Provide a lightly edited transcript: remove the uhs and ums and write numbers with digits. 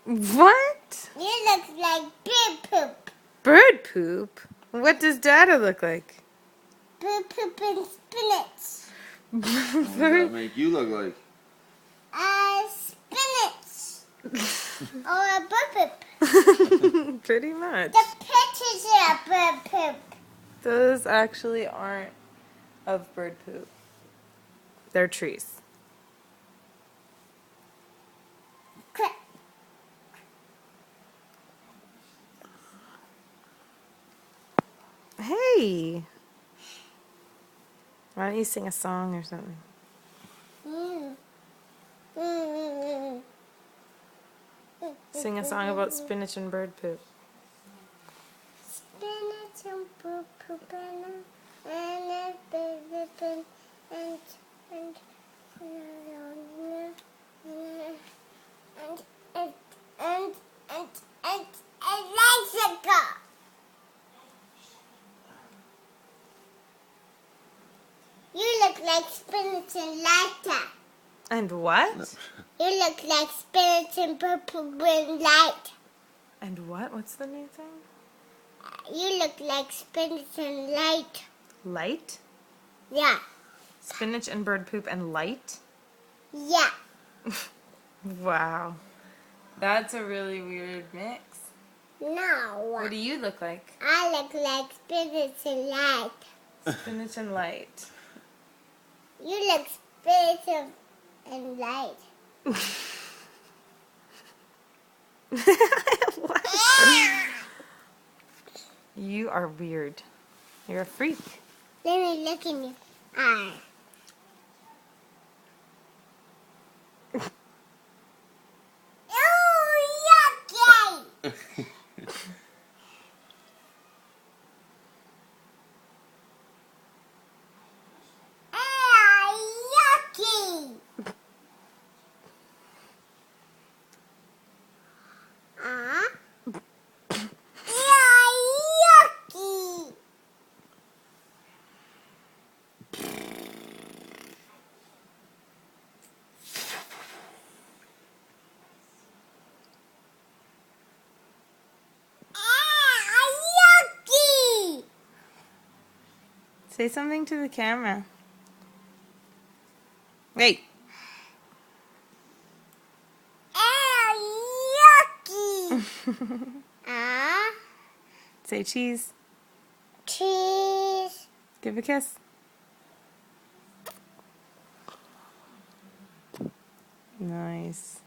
What? You look like bird poop. Bird poop? What does Dada look like? Bird poop and spinach. What does that make you look like? Spinach. Or a bird poop. Pretty much. The pictures are bird poop. Those actually aren't of bird poop. They're trees. Quick. Hey! Why don't you sing a song or something? Sing a song about spinach and bird poop. Spinach and bird poop and a bird poop and Mexico. You look like spinach and lighter. And what? You look like spinach and purple and light. And what? What's the new thing? You look like spinach and light. Light? Yeah. Spinach and bird poop and light? Yeah. Wow. That's a really weird mix. No. What do you look like? I look like spinach and light. Spinach and light. You look spinach and light. What? You are weird. You're a freak. Let me look in your eye. Oh, yucky! Yucky! Yucky! Yucky! Say something to the camera. Wait. Yucky! Say cheese. Cheese. Give a kiss. Nice.